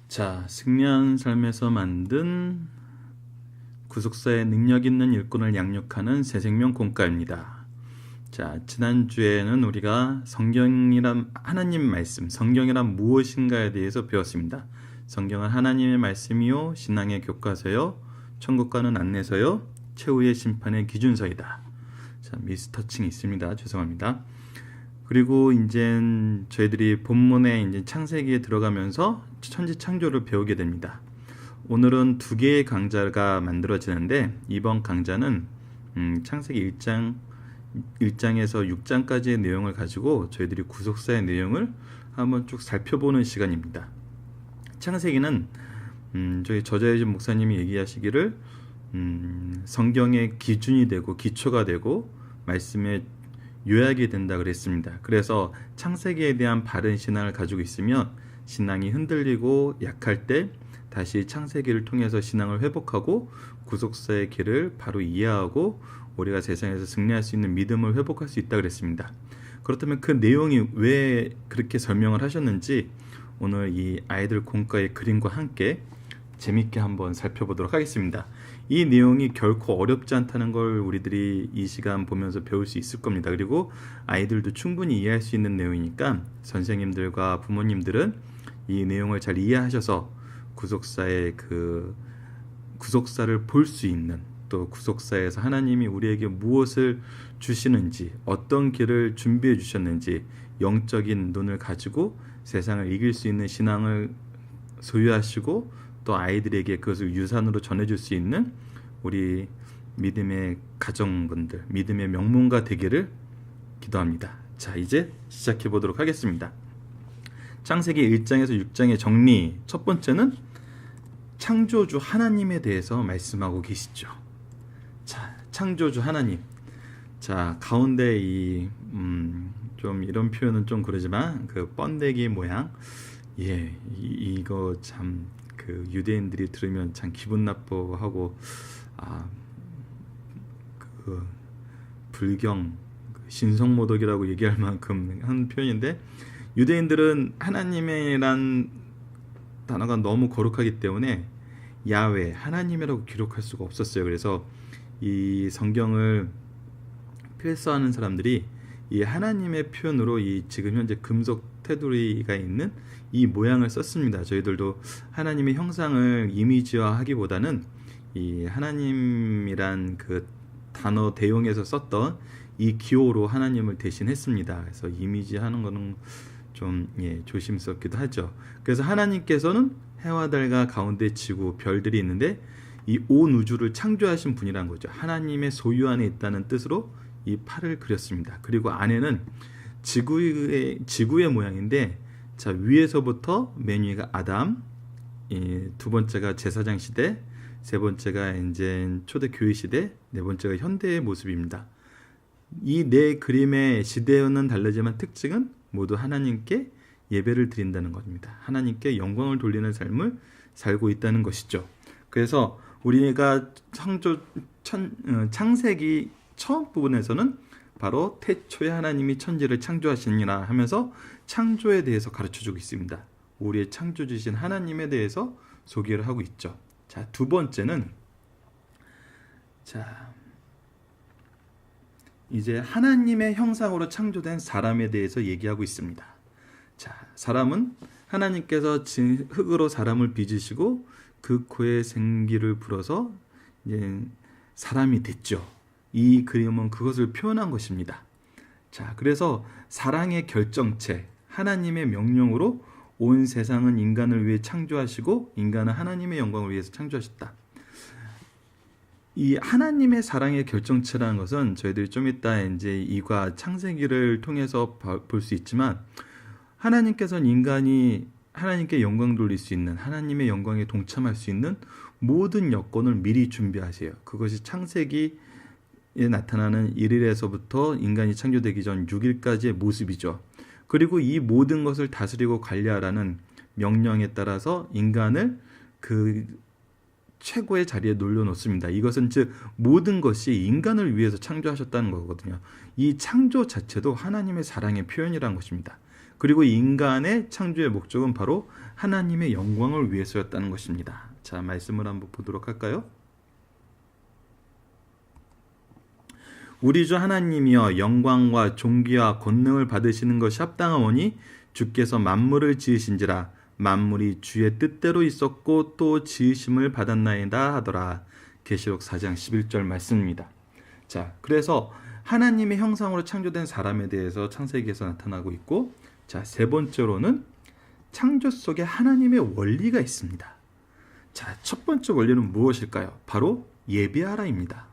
자, 승리한 삶에서 만든 구속사의 능력 있는 일꾼을 양육하는 새생명 공과입니다. 자, 지난주에는 우리가 성경이란 하나님 말씀, 성경이란 무엇인가에 대해서 배웠습니다. 성경은 하나님의 말씀이요, 신앙의 교과서요, 천국과는 안내서요, 최후의 심판의 기준서이다. 자, 미스터칭이 있습니다. 죄송합니다. 그리고 이제 저희들이 본문에 이제 창세기에 들어가면서 천지 창조를 배우게 됩니다. 오늘은 두 개의 강좌가 만들어지는데 이번 강좌는 창세기 1장에서 6장까지의 내용을 가지고 저희들이 구속사의 내용을 한번 쭉 살펴보는 시간입니다. 창세기는 저희 저자여진 목사님이 얘기하시기를 성경의 기준이 되고 기초가 되고 말씀의 요약이 된다 그랬습니다. 그래서 창세기에 대한 바른 신앙을 가지고 있으면 신앙이 흔들리고 약할 때 다시 창세기를 통해서 신앙을 회복하고 구속사의 길을 바로 이해하고 우리가 세상에서 승리할 수 있는 믿음을 회복할 수 있다 그랬습니다. 그렇다면 그 내용이 왜 그렇게 설명을 하셨는지 오늘 이 아이들 공과의 그림과 함께 재밌게 한번 살펴보도록 하겠습니다. 이 내용이 결코 어렵지 않다는 걸 우리들이 이 시간 보면서 배울 수 있을 겁니다. 그리고 아이들도 충분히 이해할 수 있는 내용이니까 선생님들과 부모님들은 이 내용을 잘 이해하셔서 구속사의 구속사를 볼 수 있는, 또 구속사에서 하나님이 우리에게 무엇을 주시는지, 어떤 길을 준비해 주셨는지 영적인 눈을 가지고 세상을 이길 수 있는 신앙을 소유하시고 또 아이들에게 그것을 유산으로 전해줄 수 있는 우리 믿음의 가정분들, 믿음의 명문가 되기를 기도합니다. 자, 이제 시작해 보도록 하겠습니다. 창세기 1장에서 6장의 정리, 첫 번째는 창조주 하나님에 대해서 말씀하고 계시죠. 자, 창조주 하나님. 자, 가운데 좀 이런 표현은 좀 그러지만 그 번데기 모양, 이거 참 그 유대인들이 들으면 참 기분 나빠하고 그 불경 신성모독이라고 얘기할 만큼 한 표현인데, 유대인들은 하나님이란 단어가 너무 거룩하기 때문에 야훼 하나님이라고 기록할 수가 없었어요. 그래서 이 성경을 필사하는 사람들이 이 하나님의 표현으로 이 지금 현재 금속 테두리가 있는 이 모양을 썼습니다. 저희들도 하나님의 형상을 이미지화하기보다는 이 하나님이란 그 단어 대용에서 썼던 이 기호로 하나님을 대신했습니다. 그래서 이미지하는 거는 좀 조심스럽기도 하죠. 그래서 하나님께서는 해와 달과 가운데 지구 별들이 있는데 이 온 우주를 창조하신 분이란 거죠. 하나님의 소유 안에 있다는 뜻으로 이 팔을 그렸습니다. 그리고 안에는 지구의 모양인데, 자, 위에서부터 맨 위가 아담, 두 번째가 제사장 시대, 세 번째가 이제 초대교회 시대, 네 번째가 현대의 모습입니다. 이 네 그림의 시대는 다르지만 특징은 모두 하나님께 예배를 드린다는 겁니다. 하나님께 영광을 돌리는 삶을 살고 있다는 것이죠. 그래서 우리가 창세기 처음 부분에서는 바로 태초에 하나님이 천지를 창조하시니라 하면서 창조에 대해서 가르쳐주고 있습니다. 우리의 창조주신 하나님에 대해서 소개를 하고 있죠. 자, 두 번째는 이제 하나님의 형상으로 창조된 사람에 대해서 얘기하고 있습니다. 자, 사람은 하나님께서 흙으로 사람을 빚으시고 그 코에 생기를 불어서 이제 사람이 됐죠. 이 그림은 그것을 표현한 것입니다. 자, 그래서 사랑의 결정체, 하나님의 명령으로 온 세상은 인간을 위해 창조하시고 인간은 하나님의 영광을 위해서 창조하셨다. 이 하나님의 사랑의 결정체라는 것은 저희들이 좀 이따 이제 이과 창세기를 통해서 볼 수 있지만, 하나님께서는 인간이 하나님께 영광 돌릴 수 있는, 하나님의 영광에 동참할 수 있는 모든 여건을 미리 준비하세요. 그것이 창세기에 나타나는 1일에서부터 인간이 창조되기 전 6일까지의 모습이죠. 그리고 이 모든 것을 다스리고 관리하라는 명령에 따라서 인간을 그 최고의 자리에 놀려놓습니다. 이것은 즉 모든 것이 인간을 위해서 창조하셨다는 거거든요. 이 창조 자체도 하나님의 사랑의 표현이라는 것입니다. 그리고 인간의 창조의 목적은 바로 하나님의 영광을 위해서였다는 것입니다. 자, 말씀을 한번 보도록 할까요? 우리 주 하나님이여 영광과 존귀와 권능을 받으시는 것이 합당하오니 주께서 만물을 지으신지라 만물이 주의 뜻대로 있었고 또 지으심을 받았나이다 하더라. 계시록 4장 11절 말씀입니다. 자, 그래서 하나님의 형상으로 창조된 사람에 대해서 창세기에서 나타나고 있고, 자, 세 번째로는 창조 속에 하나님의 원리가 있습니다. 자, 첫 번째 원리는 무엇일까요? 바로 예배하라입니다.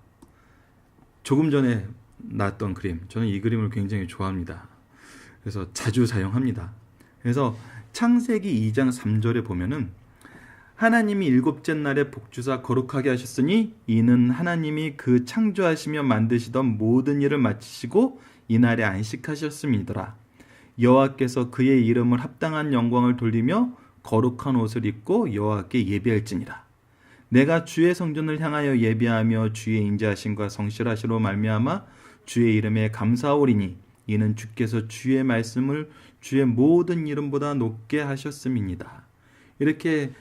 조금 전에 나왔던 그림, 저는 이 그림을 굉장히 좋아합니다. 그래서 자주 사용합니다. 그래서 창세기 2장 3절에 보면은 하나님이 일곱째 날에 복주사 거룩하게 하셨으니 이는 하나님이 그 창조하시며 만드시던 모든 일을 마치시고 이날에 안식하셨음이더라. 여호와께서 그의 이름을 합당한 영광을 돌리며 거룩한 옷을 입고 여호와께 예배할지니라. 내가 주의 성전을 향하여 예배하며 주의 인자하심과 성실하시로 말미암아 주의 이름에 감사하오리니 이는 주께서 주의 말씀을 주의 모든 이름보다 높게 하셨음이니이다. 이렇게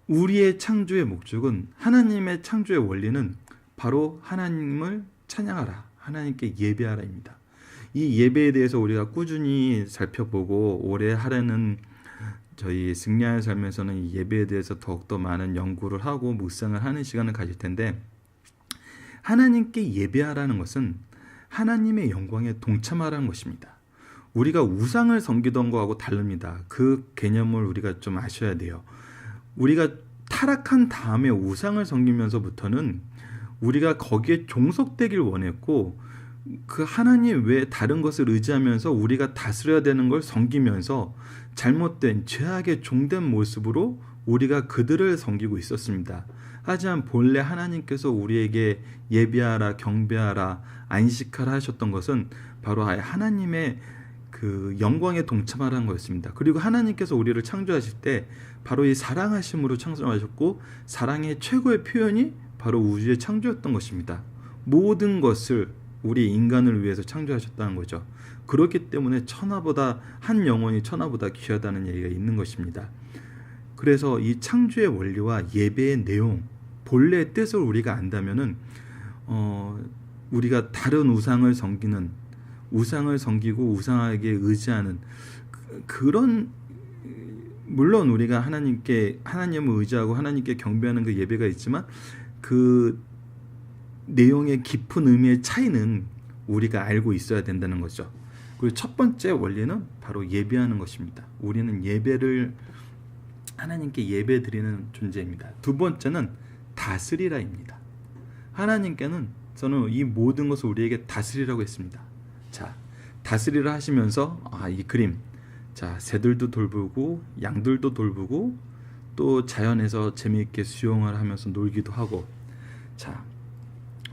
우리의 창조의 목적은, 하나님의 창조의 원리는 바로 하나님을 찬양하라, 하나님께 예배하라입니다. 이 예배에 대해서 우리가 꾸준히 살펴보고 올해 하려는 저희 승리하는 삶에서는 이 예배에 대해서 더욱더 많은 연구를 하고 묵상을 하는 시간을 가질 텐데, 하나님께 예배하라는 것은 하나님의 영광에 동참하라는 것입니다. 우리가 우상을 섬기던 거하고 다릅니다. 그 개념을 우리가 좀 아셔야 돼요. 우리가 타락한 다음에 우상을 섬기면서부터는 우리가 거기에 종속되길 원했고, 그 하나님 외에 다른 것을 의지하면서 우리가 다스려야 되는 걸 섬기면서 잘못된 죄악의 종된 모습으로 우리가 그들을 섬기고 있었습니다. 하지만 본래 하나님께서 우리에게 예배하라, 경배하라, 안식하라 하셨던 것은 바로 하나님의 그 영광에 동참하라는 거였습니다. 그리고 하나님께서 우리를 창조하실 때 바로 이 사랑하심으로 창조하셨고, 사랑의 최고의 표현이 바로 우주의 창조였던 것입니다. 모든 것을 우리 인간을 위해서 창조하셨다는 거죠. 그렇기 때문에 천하보다, 한 영혼이 천하보다 귀하다는 얘기가 있는 것입니다. 그래서 이 창조의 원리와 예배의 내용, 본래의 뜻을 우리가 안다면은 우리가 다른 우상을 섬기는, 우상을 섬기고 우상에게 의지하는 그런, 물론 우리가 하나님을 의지하고 하나님께 경배하는 그 예배가 있지만 그 내용의 깊은 의미의 차이는 우리가 알고 있어야 된다는 거죠. 그리고 첫 번째 원리는 바로 예배하는 것입니다. 우리는 하나님께 예배 드리는 존재입니다. 두 번째는 다스리라입니다. 하나님께는 저는 이 모든 것을 우리에게 다스리라고 했습니다. 자, 다스리라 하시면서 이 그림, 자, 새들도 돌보고 양들도 돌보고 또 자연에서 재미있게 수영을 하면서 놀기도 하고. 자,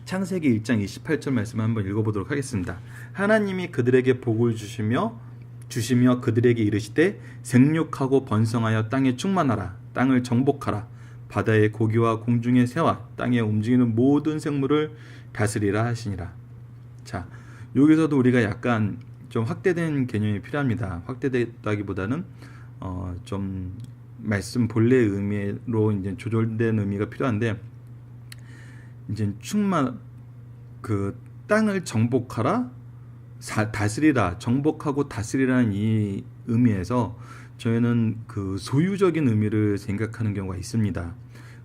창세기 1장 28절 말씀 한번 읽어보도록 하겠습니다. 하나님이 그들에게 복을 주시며 그들에게 이르시되 생육하고 번성하여 땅에 충만하라. 땅을 정복하라. 바다의 고기와 공중의 새와 땅에 움직이는 모든 생물을 다스리라 하시니라. 자, 여기서도 우리가 약간 좀 확대된 개념이 필요합니다. 확대됐다기보다는 좀 말씀 본래의 의미로 이제 조절된 의미가 필요한데, 이제 그 땅을 정복하라, 다스리라, 정복하고 다스리라는 이 의미에서 저희는 그 소유적인 의미를 생각하는 경우가 있습니다.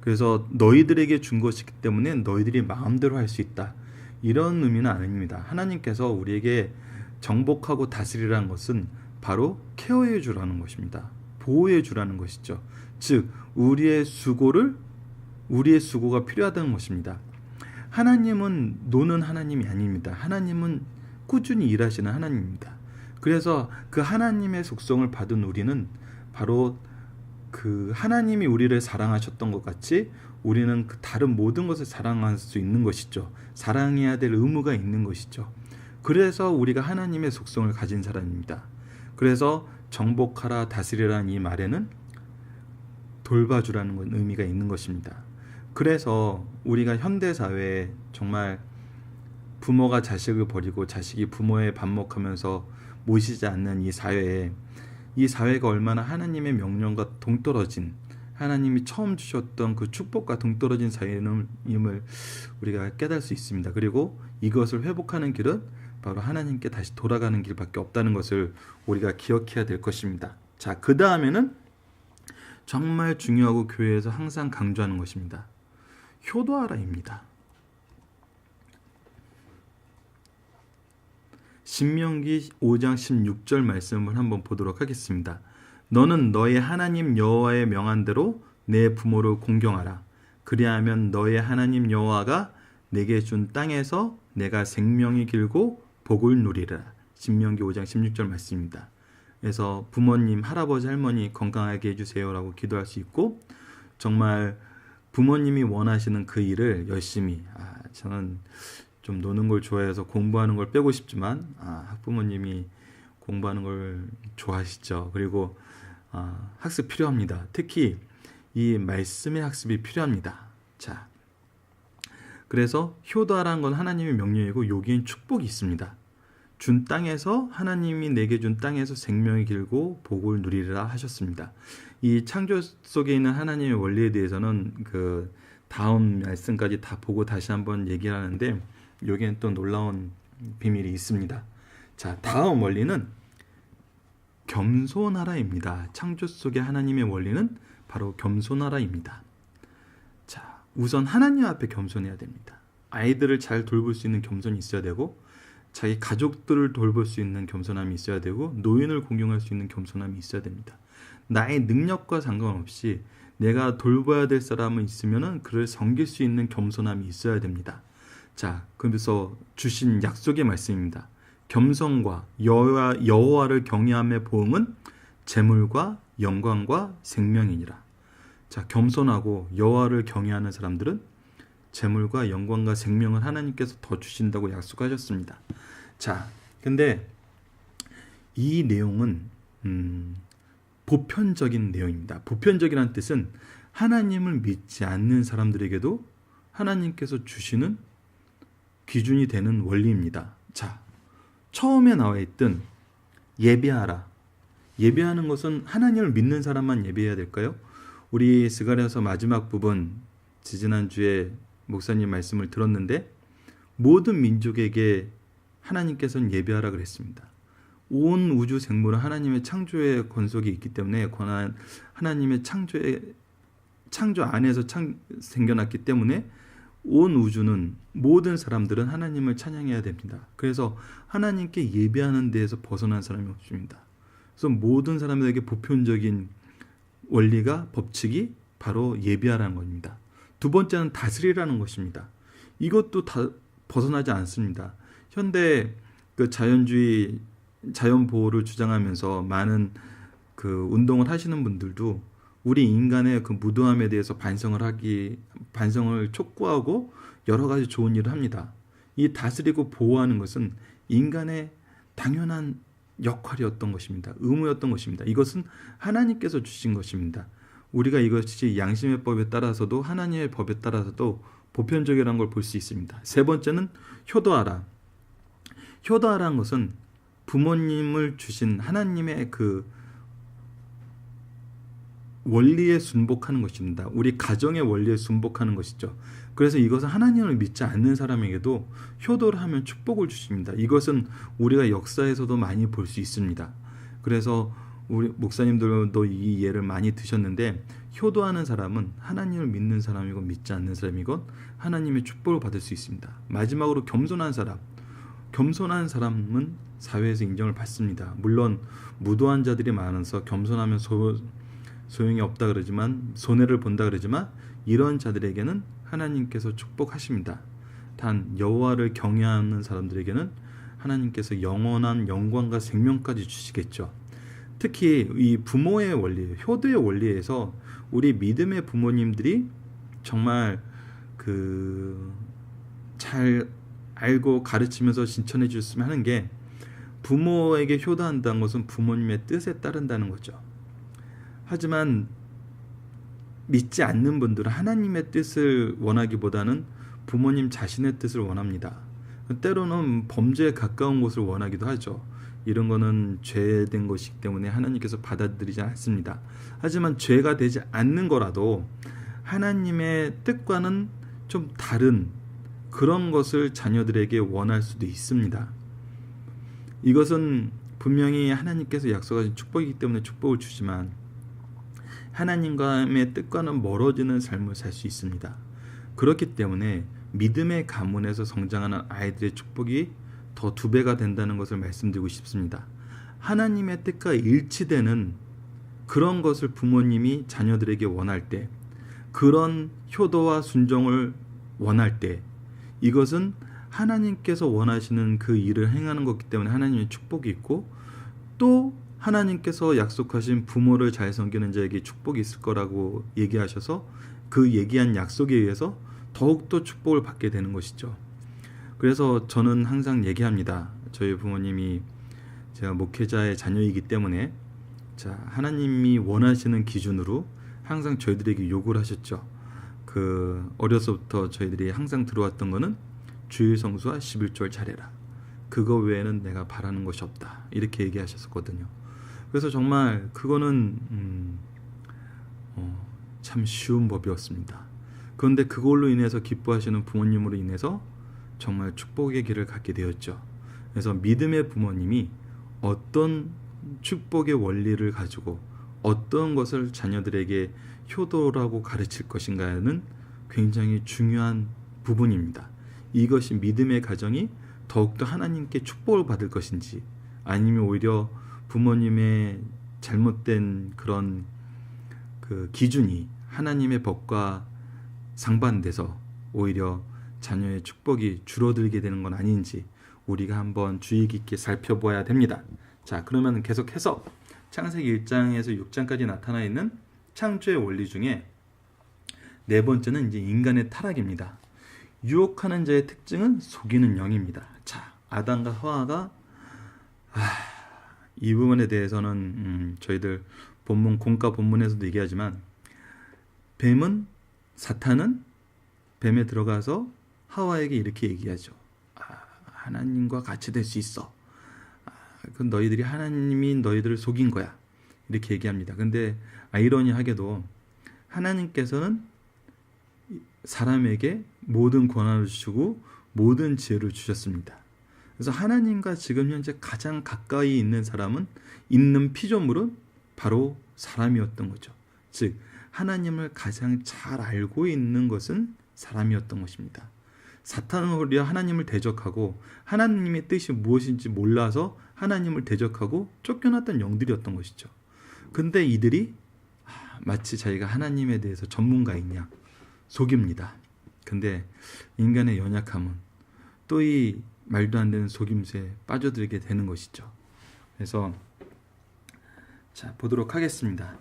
그래서 너희들에게 준 것이기 때문에 너희들이 마음대로 할 수 있다, 이런 의미는 아닙니다. 하나님께서 우리에게 정복하고 다스리라는 것은 바로 케어해 주라는 것입니다. 보호해 주라는 것이죠. 즉 우리의 수고가 필요하다는 것입니다. 하나님은 노는 하나님이 아닙니다. 하나님은 꾸준히 일하시는 하나님입니다. 그래서 그 하나님의 속성을 받은 우리는 바로 그 하나님이 우리를 사랑하셨던 것 같이 우리는 그 다른 모든 것을 사랑할 수 있는 것이죠. 사랑해야 될 의무가 있는 것이죠. 그래서 우리가 하나님의 속성을 가진 사람입니다. 그래서 정복하라, 다스리라는 이 말에는 돌봐주라는 의미가 있는 것입니다. 그래서 우리가 현대사회에 정말 부모가 자식을 버리고 자식이 부모에 반목하면서 모시지 않는 이 사회가 얼마나 하나님의 명령과 동떨어진, 하나님이 처음 주셨던 그 축복과 동떨어진 사회임을 우리가 깨달을 수 있습니다. 그리고 이것을 회복하는 길은 바로 하나님께 다시 돌아가는 길밖에 없다는 것을 우리가 기억해야 될 것입니다. 자, 그 다음에는 정말 중요하고 교회에서 항상 강조하는 것입니다. 효도하라입니다. 신명기 5장 16절 말씀을 한번 보도록 하겠습니다. 너는 너의 하나님 여호와의 명한 대로 내 부모를 공경하라. 그리하면 너의 하나님 여호와가 내게 준 땅에서 내가 생명이 길고 복을 누리라. 신명기 5장 16절 말씀입니다. 그래서 부모님, 할아버지, 할머니 건강하게 해주세요라고 기도할 수 있고, 정말 부모님이 원하시는 그 일을 열심히, 저는 좀 노는 걸 좋아해서 공부하는 걸 빼고 싶지만 학부모님이 공부하는 걸 좋아하시죠. 그리고 학습 필요합니다. 특히 이 말씀의 학습이 필요합니다. 자, 그래서 효도하라는 건 하나님의 명령이고 여기엔 축복이 있습니다. 준 땅에서, 하나님이 내게 준 땅에서 생명이 길고 복을 누리라 하셨습니다. 이 창조 속에 있는 하나님의 원리에 대해서는 그 다음 말씀까지 다 보고 다시 한번 얘기를 하는데, 여기엔 또 놀라운 비밀이 있습니다. 자, 다음 원리는 겸손하라입니다. 창조 속의 하나님의 원리는 바로 겸손하라입니다. 자, 우선 하나님 앞에 겸손해야 됩니다. 아이들을 잘 돌볼 수 있는 겸손이 있어야 되고, 자기 가족들을 돌볼 수 있는 겸손함이 있어야 되고, 노인을 공경할 수 있는 겸손함이 있어야 됩니다. 나의 능력과 상관없이 내가 돌봐야 될 사람은 있으면은 그를 섬길 수 있는 겸손함이 있어야 됩니다. 자, 그래서 주신 약속의 말씀입니다. 겸손과 여호와를 경외함의 보응은 재물과 영광과 생명이니라. 자, 겸손하고 여호와를 경외하는 사람들은 재물과 영광과 생명을 하나님께서 더 주신다고 약속하셨습니다. 자, 근데 이 내용은 보편적인 내용입니다. 보편적이라는 뜻은 하나님을 믿지 않는 사람들에게도 하나님께서 주시는 기준이 되는 원리입니다. 자, 처음에 나와 있던 예배하라. 예배하는 것은 하나님을 믿는 사람만 예배해야 될까요? 우리 스가랴서 마지막 부분, 지지난주에 목사님 말씀을 들었는데, 모든 민족에게 하나님께서는 예배하라 그랬습니다. 온 우주 생물은 하나님의 창조의 권속이 있기 때문에, 하나님의 창조 안에서 생겨났기 때문에 온 우주는, 모든 사람들은 하나님을 찬양해야 됩니다. 그래서 하나님께 예배하는 데에서 벗어난 사람이 없습니다. 그래서 모든 사람들에게 보편적인 원리가, 법칙이 바로 예배하라는 겁니다. 두 번째는 다스리라는 것입니다. 이것도 다 벗어나지 않습니다. 현대 그 자연주의, 자연 보호를 주장하면서 많은 그 운동을 하시는 분들도 우리 인간의 그 무도함에 대해서 반성을 촉구하고 여러 가지 좋은 일을 합니다. 이 다스리고 보호하는 것은 인간의 당연한 역할이었던 것입니다. 의무였던 것입니다. 이것은 하나님께서 주신 것입니다. 우리가 이것이 양심의 법에 따라서도, 하나님의 법에 따라서도 보편적이라는 걸 볼 수 있습니다. 세 번째는 효도하라. 효도하라는 것은 부모님을 주신 하나님의 그 원리에 순복하는 것입니다. 우리 가정의 원리에 순복하는 것이죠. 그래서 이것은 하나님을 믿지 않는 사람에게도 효도를 하면 축복을 주십니다. 이것은 우리가 역사에서도 많이 볼 수 있습니다. 그래서 우리 목사님들도 이 예를 많이 드셨는데, 효도하는 사람은 하나님을 믿는 사람이고 믿지 않는 사람이건 하나님의 축복을 받을 수 있습니다. 마지막으로 겸손한 사람은 사회에서 인정을 받습니다. 물론 무도한 자들이 많아서 겸손하면 소용이 없다 그러지만, 손해를 본다 그러지만, 이런 자들에게는 하나님께서 축복하십니다. 단 여호와를 경외하는 사람들에게는 하나님께서 영원한 영광과 생명까지 주시겠죠. 특히 이 부모의 원리, 효도의 원리에서 우리 믿음의 부모님들이 정말 잘 알고 가르치면서 실천해 주셨으면 하는 게, 부모에게 효도한다는 것은 부모님의 뜻에 따른다는 거죠. 하지만 믿지 않는 분들은 하나님의 뜻을 원하기보다는 부모님 자신의 뜻을 원합니다. 때로는 범죄에 가까운 것을 원하기도 하죠. 이런 거는 죄된 것이기 때문에 하나님께서 받아들이지 않습니다. 하지만 죄가 되지 않는 거라도 하나님의 뜻과는 좀 다른 그런 것을 자녀들에게 원할 수도 있습니다. 이것은 분명히 하나님께서 약속하신 축복이기 때문에 축복을 주지만 하나님과의 뜻과는 멀어지는 삶을 살 수 있습니다. 그렇기 때문에 믿음의 가문에서 성장하는 아이들의 축복이 더 2배가 된다는 것을 말씀드리고 싶습니다. 하나님의 뜻과 일치되는 그런 것을 부모님이 자녀들에게 원할 때, 그런 효도와 순종을 원할 때, 이것은 하나님께서 원하시는 그 일을 행하는 것이기 때문에 하나님의 축복이 있고, 또 하나님께서 약속하신 부모를 잘 섬기는 자에게 축복이 있을 거라고 얘기하셔서 그 얘기한 약속에 의해서 더욱더 축복을 받게 되는 것이죠. 그래서 저는 항상 얘기합니다. 저희 부모님이 제가 목회자의 자녀이기 때문에 하나님이 원하시는 기준으로 항상 저희들에게 요구를 하셨죠. 어려서부터 저희들이 항상 들어왔던 거는 주일 성수와 11조를 잘해라. 그거 외에는 내가 바라는 것이 없다. 이렇게 얘기하셨었거든요. 그래서 정말 그거는 참 쉬운 법이었습니다. 그런데 그걸로 인해서 기뻐하시는 부모님으로 인해서 정말 축복의 길을 갖게 되었죠. 그래서 믿음의 부모님이 어떤 축복의 원리를 가지고 어떤 것을 자녀들에게 효도라고 가르칠 것인가는 굉장히 중요한 부분입니다. 이것이 믿음의 가정이 더욱더 하나님께 축복을 받을 것인지, 아니면 오히려 부모님의 잘못된 그런 그 기준이 하나님의 법과 상반돼서 오히려 자녀의 축복이 줄어들게 되는 건 아닌지 우리가 한번 주의 깊게 살펴봐야 됩니다. 자, 그러면 계속해서 창세기 1장에서 6장까지 나타나 있는 창조의 원리 중에 4번째는 이제 인간의 타락입니다. 유혹하는 자의 특징은 속이는 영입니다. 자, 아담과 하와가 이 부분에 대해서는 저희들 공과 본문에서도 얘기하지만 사탄은 뱀에 들어가서 하와에게 이렇게 얘기하죠. 하나님과 같이 될 수 있어. 그건 너희들이 하나님이 너희들을 속인 거야. 이렇게 얘기합니다. 근데 아이러니하게도 하나님께서는 사람에게 모든 권한을 주시고 모든 지혜를 주셨습니다. 그래서 하나님과 지금 현재 가장 가까이 있는 있는 피조물은 바로 사람이었던 거죠. 즉 하나님을 가장 잘 알고 있는 것은 사람이었던 것입니다. 사탄은 오히려 하나님을 대적하고 하나님의 뜻이 무엇인지 몰라서 하나님을 대적하고 쫓겨났던 영들이었던 것이죠. 근데 이들이 마치 자기가 하나님에 대해서 전문가이냐 속입니다. 근데 인간의 연약함은 또 이 말도 안 되는 속임수에 빠져들게 되는 것이죠. 그래서 보도록 하겠습니다.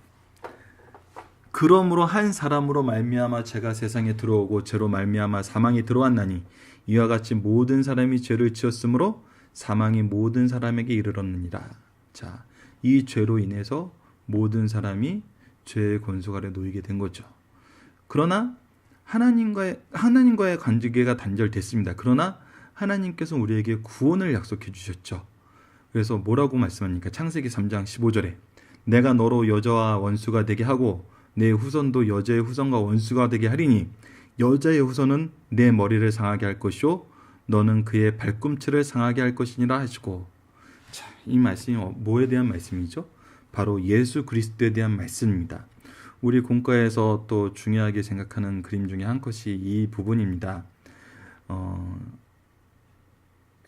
그러므로 한 사람으로 말미암아 죄가 세상에 들어오고 죄로 말미암아 사망이 들어왔나니 이와 같이 모든 사람이 죄를 지었으므로 사망이 모든 사람에게 이르렀느니라. 자, 이 죄로 인해서 모든 사람이 죄의 권속 아래 놓이게 된 거죠. 그러나 하나님과의 관계가 단절됐습니다. 그러나 하나님께서 우리에게 구원을 약속해 주셨죠. 그래서 뭐라고 말씀합니까? 창세기 3장 15절에 내가 너로 여자와 원수가 되게 하고 내 후손도 여자의 후손과 원수가 되게 하리니 여자의 후손은 내 머리를 상하게 할 것이요 너는 그의 발꿈치를 상하게 할 것이니라 하시고, 이 말씀이 뭐에 대한 말씀이죠? 바로 예수 그리스도에 대한 말씀입니다. 우리 공과에서 또 중요하게 생각하는 그림 중에 한 컷이 이 부분입니다.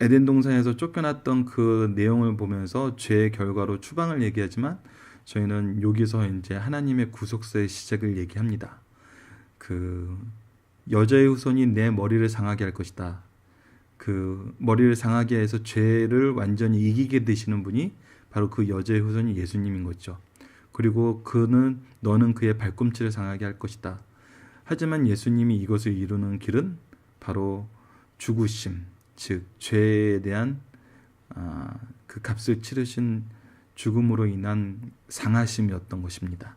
에덴 동산에서 쫓겨났던 그 내용을 보면서 죄의 결과로 추방을 얘기하지만 저희는 여기서 이제 하나님의 구속사의 시작을 얘기합니다. 그 여자의 후손이 내 머리를 상하게 할 것이다. 그 머리를 상하게 해서 죄를 완전히 이기게 되시는 분이 바로 그 여자의 후손이 예수님인 거죠. 그리고 너는 그의 발꿈치를 상하게 할 것이다. 하지만 예수님이 이것을 이루는 길은 바로 죽으심, 즉 죄에 대한 그 값을 치르신 죽음으로 인한 상하심이었던 것입니다.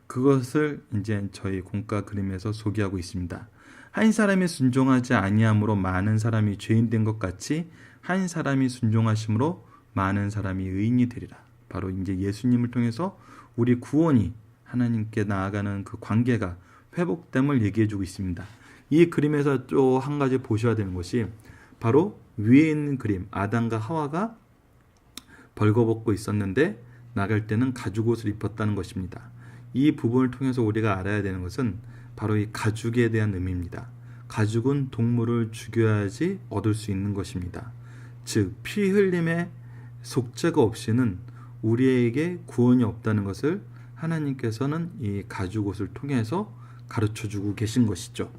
그것을 이제 저희 공과 그림에서 소개하고 있습니다. 한 사람이 순종하지 아니함으로 많은 사람이 죄인 된 것 같이 한 사람이 순종하심으로 많은 사람이 의인이 되리라. 바로 이제 예수님을 통해서 우리 구원이 하나님께 나아가는 그 관계가 회복됨을 얘기해주고 있습니다. 이 그림에서 또 한 가지 보셔야 되는 것이 바로 위에 있는 그림, 아담과 하와가 벌거벗고 있었는데 나갈 때는 가죽옷을 입었다는 것입니다. 이 부분을 통해서 우리가 알아야 되는 것은 바로 이 가죽에 대한 의미입니다. 가죽은 동물을 죽여야지 얻을 수 있는 것입니다. 즉, 피 흘림의 속죄가 없이는 우리에게 구원이 없다는 것을 하나님께서는 이 가죽옷을 통해서 가르쳐주고 계신 것이죠.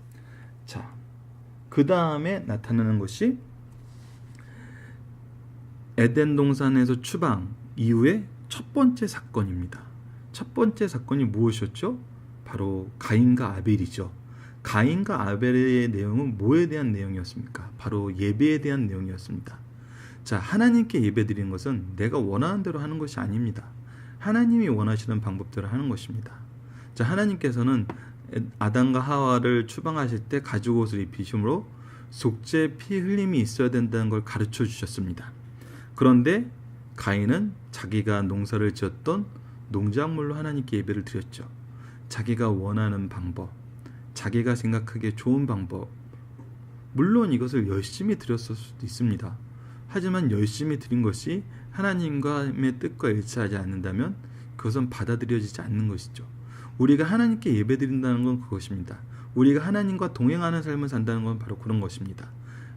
자, 그 다음에 나타나는 것이 에덴 동산에서 추방 이후에 첫 번째 사건입니다. 첫 번째 사건이 무엇이었죠? 바로 가인과 아벨이죠. 가인과 아벨의 내용은 뭐에 대한 내용이었습니까? 바로 예배에 대한 내용이었습니다. 자, 하나님께 예배드리는 것은 내가 원하는 대로 하는 것이 아닙니다. 하나님이 원하시는 방법대로 하는 것입니다. 자, 하나님께서는 아담과 하와를 추방하실 때 가죽옷을 입히심으로 속죄 피 흘림이 있어야 된다는 걸 가르쳐 주셨습니다. 그런데 가인은 자기가 농사를 지었던 농작물로 하나님께 예배를 드렸죠. 자기가 원하는 방법, 자기가 생각하기에 좋은 방법, 물론 이것을 열심히 드렸을 수도 있습니다. 하지만 열심히 드린 것이 하나님과의 뜻과 일치하지 않는다면 그것은 받아들여지지 않는 것이죠. 우리가 하나님께 예배드린다는 건 그것입니다. 우리가 하나님과 동행하는 삶을 산다는 건 바로 그런 것입니다.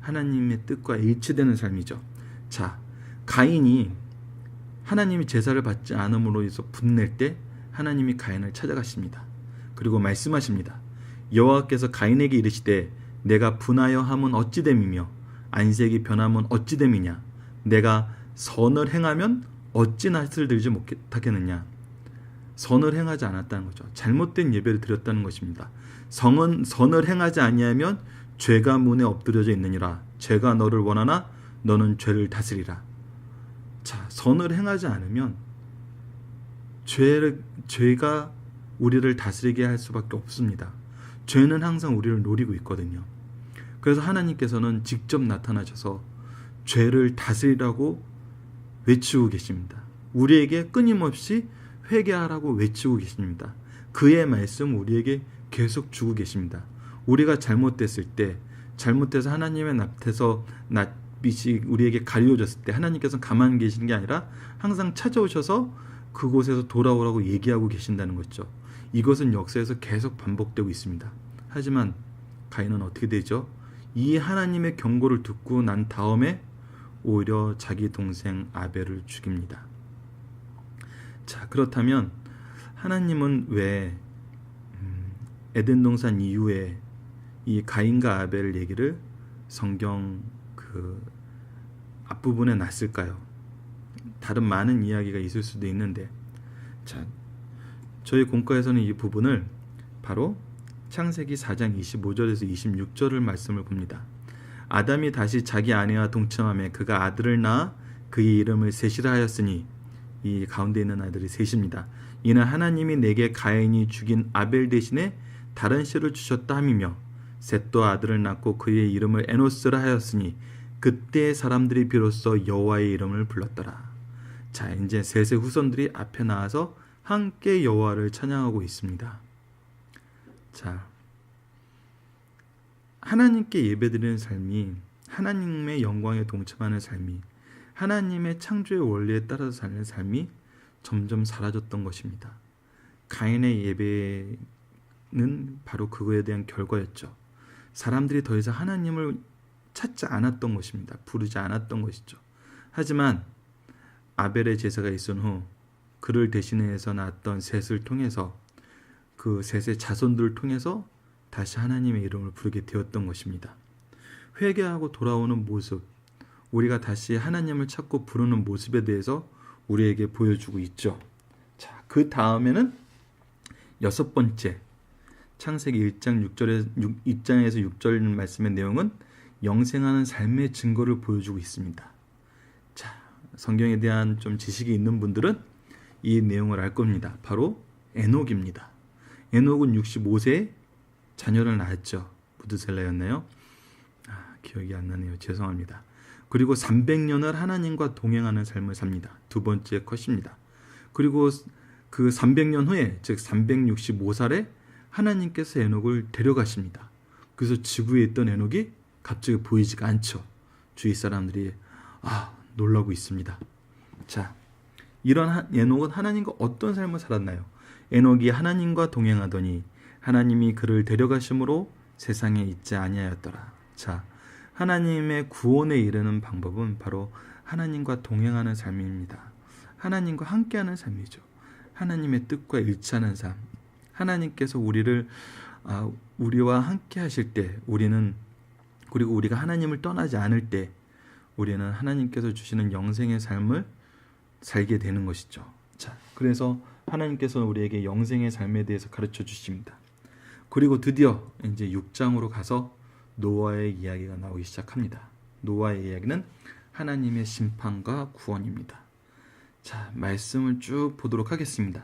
하나님의 뜻과 일치되는 삶이죠. 자, 가인이 하나님이 제사를 받지 않음으로 해서 분낼 때 하나님이 가인을 찾아가십니다. 그리고 말씀하십니다. 여호와께서 가인에게 이르시되 내가 분하여 함은 어찌 됨이며 안색이 변함은 어찌 됨이냐. 내가 선을 행하면 어찌 낯을 들지 못하겠느냐. 선을 행하지 않았다는 거죠. 잘못된 예배를 드렸다는 것입니다. 선을 행하지 아니하면 죄가 문에 엎드려져 있느니라. 죄가 너를 원하나 너는 죄를 다스리라. 자, 선을 행하지 않으면 죄가 우리를 다스리게 할 수밖에 없습니다. 죄는 항상 우리를 노리고 있거든요. 그래서 하나님께서는 직접 나타나셔서 죄를 다스리라고 외치고 계십니다. 우리에게 끊임없이 회개하라고 외치고 계십니다. 그의 말씀 우리에게 계속 주고 계십니다. 우리가 잘못됐을 때, 잘못해서 하나님의 앞에서 낯빛이 우리에게 가려졌을 때 하나님께서는 가만히 계시는 게 아니라 항상 찾아오셔서 그곳에서 돌아오라고 얘기하고 계신다는 거죠. 이것은 역사에서 계속 반복되고 있습니다. 하지만 가인은 어떻게 되죠? 이 하나님의 경고를 듣고 난 다음에 오히려 자기 동생 아벨을 죽입니다. 자, 그렇다면 하나님은 왜 에덴 동산 이후에 이 가인과 아벨 얘기를 성경 그 앞부분에 놨을까요? 다른 많은 이야기가 있을 수도 있는데, 자, 저희 공과에서는 이 부분을 바로 창세기 4장 25절에서 26절을 말씀을 봅니다. 아담이 다시 자기 아내와 동침하며 그가 아들을 낳아 그의 이름을 셋이라 하였으니, 이 가운데 있는 아들이 셋입니다. 이는 하나님이 내게 가인이 죽인 아벨 대신에 다른 씨를 주셨다 함이며, 셋도 아들을 낳고 그의 이름을 에노스라 하였으니 그때 사람들이 비로소 여호와의 이름을 불렀더라. 자, 이제 셋의 후손들이 앞에 나와서 함께 여호와를 찬양하고 있습니다. 자, 하나님께 예배드리는 삶이, 하나님의 영광에 동참하는 삶이, 하나님의 창조의 원리에 따라서 사는 삶이 점점 사라졌던 것입니다. 가인의 예배는 바로 그거에 대한 결과였죠. 사람들이 더 이상 하나님을 찾지 않았던 것입니다. 부르지 않았던 것이죠. 하지만 아벨의 제사가 있은 후 그를 대신해서 낳았던 셋을 통해서, 그 셋의 자손들을 통해서 다시 하나님의 이름을 부르게 되었던 것입니다. 회개하고 돌아오는 모습, 우리가 다시 하나님을 찾고 부르는 모습에 대해서 우리에게 보여주고 있죠. 자, 그 다음에는 여섯 번째, 창세기 1장에서 6절 말씀의 내용은 영생하는 삶의 증거를 보여주고 있습니다. 자, 성경에 대한 좀 지식이 있는 분들은 이 내용을 알 겁니다. 바로 에녹입니다. 에녹은 65세에 자녀를 낳았죠. 무드셀라였나요? 기억이 안 나네요. 죄송합니다. 그리고 300년을 하나님과 동행하는 삶을 삽니다. 두 번째 컷입니다. 그리고 그 300년 후에, 즉 365살에 하나님께서 에녹을 데려가십니다. 그래서 지구에 있던 에녹이 갑자기 보이지가 않죠. 주위 사람들이 놀라고 있습니다. 자, 이런 에녹은 하나님과 어떤 삶을 살았나요? 에녹이 하나님과 동행하더니 하나님이 그를 데려가심으로 세상에 있지 아니하였더라. 자, 하나님의 구원에 이르는 방법은 바로 하나님과 동행하는 삶입니다. 하나님과 함께하는 삶이죠. 하나님의 뜻과 일치하는 삶. 하나님께서 우리와 함께 하실 때, 그리고 우리가 하나님을 떠나지 않을 때 우리는 하나님께서 주시는 영생의 삶을 살게 되는 것이죠. 자, 그래서 하나님께서는 우리에게 영생의 삶에 대해서 가르쳐 주십니다. 그리고 드디어 이제 6장으로 가서 노아의 이야기가 나오기 시작합니다. 노아의 이야기는 하나님의 심판과 구원입니다. 자, 말씀을 쭉 보도록 하겠습니다.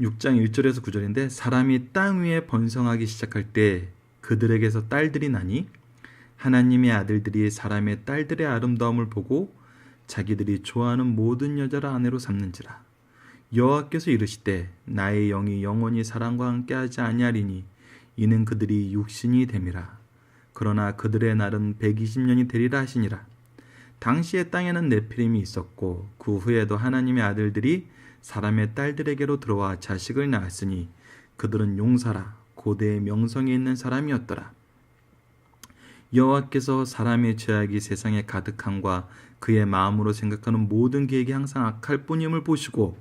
6장 1절에서 9절인데, 사람이 땅 위에 번성하기 시작할 때 그들에게서 딸들이 나니 하나님의 아들들이 사람의 딸들의 아름다움을 보고 자기들이 좋아하는 모든 여자를 아내로 삼는지라. 여호와께서 이르시되 나의 영이 영원히 사람과 함께하지 아니하리니 이는 그들이 육신이 됨이라. 그러나 그들의 날은 120년이 되리라 하시니라. 당시에 땅에는 네피림이 있었고 그 후에도 하나님의 아들들이 사람의 딸들에게로 들어와 자식을 낳았으니 그들은 용사라 고대의 명성이 있는 사람이었더라. 여호와께서 사람의 죄악이 세상에 가득함과 그의 마음으로 생각하는 모든 계획이 항상 악할 뿐임을 보시고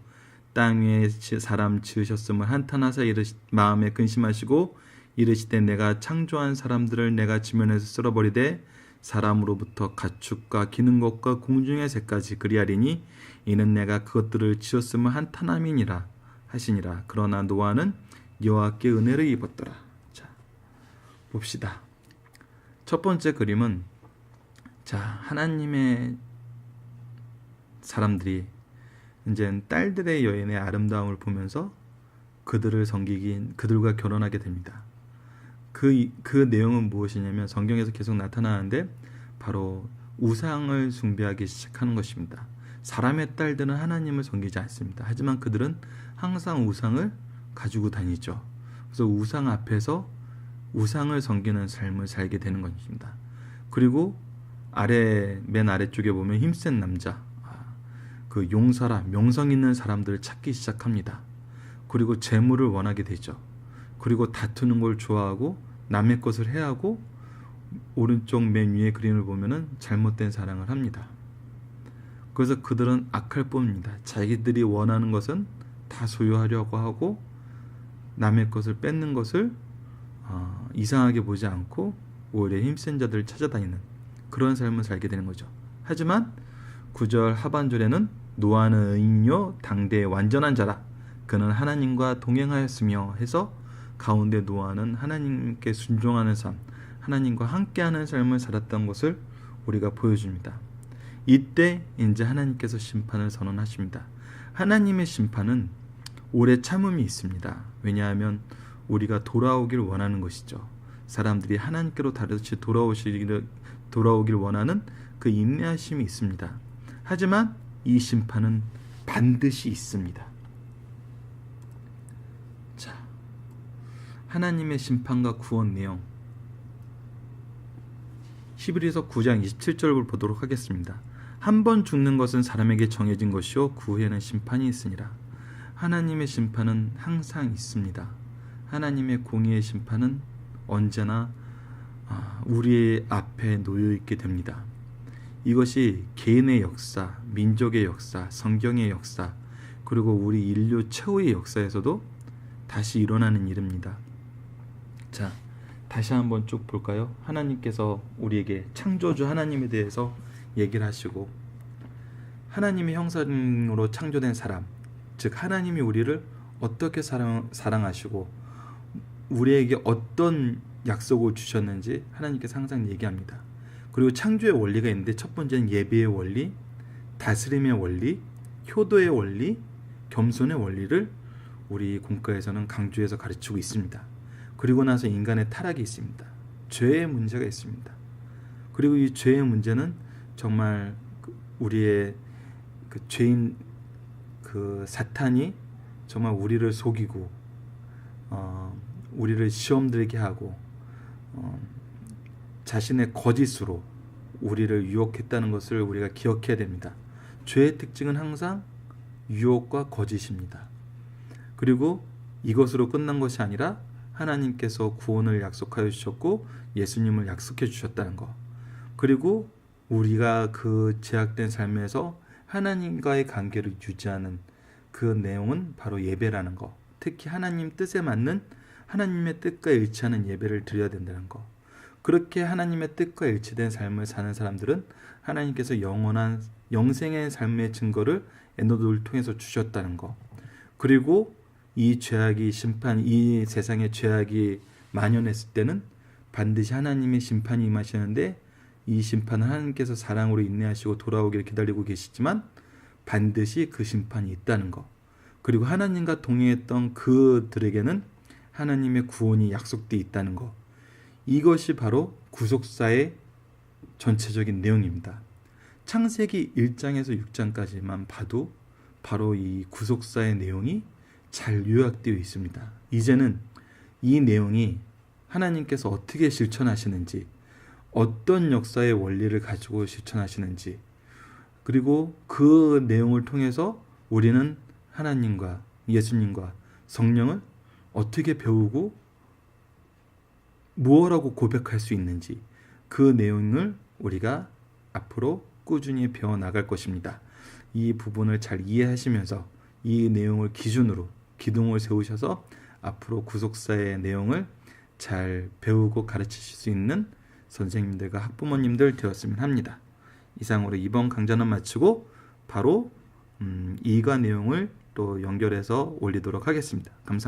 땅 위에 사람 지으셨음을 한탄하사 마음에 근심하시고 이르시되 내가 창조한 사람들을 내가 지면에서 쓸어버리되 사람으로부터 가축과 기는 것과 공중의 새까지 그리하리니 이는 내가 그것들을 지었음을 한탄함이니라 하시니라. 그러나 노아는 여호와께 은혜를 입었더라. 자, 봅시다. 첫 번째 그림은, 자, 하나님의 사람들이 이제 딸들의 여인의 아름다움을 보면서 그들과 결혼하게 됩니다. 그 내용은 무엇이냐면 성경에서 계속 나타나는데 바로 우상을 숭배하기 시작하는 것입니다. 사람의 딸들은 하나님을 섬기지 않습니다. 하지만 그들은 항상 우상을 가지고 다니죠. 그래서 우상 앞에서 우상을 섬기는 삶을 살게 되는 것입니다. 그리고 맨 아래쪽에 보면 힘센 남자, 그 용사라 명성 있는 사람들을 찾기 시작합니다. 그리고 재물을 원하게 되죠. 그리고 다투는 걸 좋아하고 남의 것을 해하고 오른쪽 맨 위에 그림을 보면은 잘못된 사랑을 합니다. 그래서 그들은 악할 뿐입니다. 자기들이 원하는 것은 다 소유하려고 하고 남의 것을 뺏는 것을 이상하게 보지 않고 오히려 힘센 자들을 찾아다니는 그런 삶을 살게 되는 거죠. 하지만 9절 하반절에는 노아는 의인요 당대의 완전한 자라 그는 하나님과 동행하였으며 해서 가운데 노아는 하나님께 순종하는 삶, 하나님과 함께하는 삶을 살았던 것을 우리가 보여줍니다. 이때 이제 하나님께서 심판을 선언하십니다. 하나님의 심판은 오래 참음이 있습니다. 왜냐하면 우리가 돌아오길 원하는 것이죠. 사람들이 하나님께로 다시 돌아오길 원하는 그 인내하심이 있습니다. 하지만 이 심판은 반드시 있습니다. 자, 하나님의 심판과 구원 내용 히브리서 9장 27절을 보도록 하겠습니다. 한 번 죽는 것은 사람에게 정해진 것이요 그 후에는 심판이 있으니라. 하나님의 심판은 항상 있습니다. 하나님의 공의의 심판은 언제나 우리 앞에 놓여 있게 됩니다. 이것이 개인의 역사, 민족의 역사, 성경의 역사, 그리고 우리 인류 최후의 역사에서도 다시 일어나는 일입니다. 자, 다시 한번 쭉 볼까요? 하나님께서 우리에게 창조주 하나님에 대해서 얘기를 하시고, 하나님의 형상으로 창조된 사람, 즉 하나님이 우리를 어떻게 사랑하시고 우리에게 어떤 약속을 주셨는지 하나님께서 항상 얘기합니다. 그리고 창조의 원리가 있는데 첫 번째는 예배의 원리, 다스림의 원리, 효도의 원리, 겸손의 원리를 우리 공과에서는 강조해서 가르치고 있습니다. 그리고 나서 인간의 타락이 있습니다. 죄의 문제가 있습니다. 그리고 이 죄의 문제는 정말 우리의 그 죄인 그 사탄이 정말 우리를 속이고 우리를 시험 들게 하고 자신의 거짓으로 우리를 유혹했다는 것을 우리가 기억해야 됩니다. 죄의 특징은 항상 유혹과 거짓입니다. 그리고 이것으로 끝난 것이 아니라 하나님께서 구원을 약속하여 주셨고 예수님을 약속해 주셨다는 것, 그리고 우리가 그 제약된 삶에서 하나님과의 관계를 유지하는 그 내용은 바로 예배라는 것, 특히 하나님 뜻에 맞는 하나님의 뜻과 일치하는 예배를 드려야 된다는 것. 그렇게 하나님의 뜻과 일치된 삶을 사는 사람들은 하나님께서 영원한 영생의 삶의 증거를 에노드를 통해서 주셨다는 것, 그리고 이 죄악이 이 세상의 죄악이 만연했을 때는 반드시 하나님의 심판이 임하시는데, 이 심판은 하나님께서 사랑으로 인내하시고 돌아오기를 기다리고 계시지만 반드시 그 심판이 있다는 것, 그리고 하나님과 동행했던 그들에게는 하나님의 구원이 약속되어 있다는 것, 이것이 바로 구속사의 전체적인 내용입니다. 창세기 1장에서 6장까지만 봐도 바로 이 구속사의 내용이 잘 요약되어 있습니다. 이제는 이 내용이 하나님께서 어떻게 실천하시는지, 어떤 역사의 원리를 가지고 실천하시는지, 그리고 그 내용을 통해서 우리는 하나님과 예수님과 성령을 어떻게 배우고 무엇라고 고백할 수 있는지, 그 내용을 우리가 앞으로 꾸준히 배워나갈 것입니다. 이 부분을 잘 이해하시면서 이 내용을 기준으로 기둥을 세우셔서 앞으로 구속사의 내용을 잘 배우고 가르치실 수 있는 선생님들과 학부모님들 되었으면 합니다. 이상으로 이번 강좌는 마치고 바로 이과 내용을 또 연결해서 올리도록 하겠습니다. 감사합니다.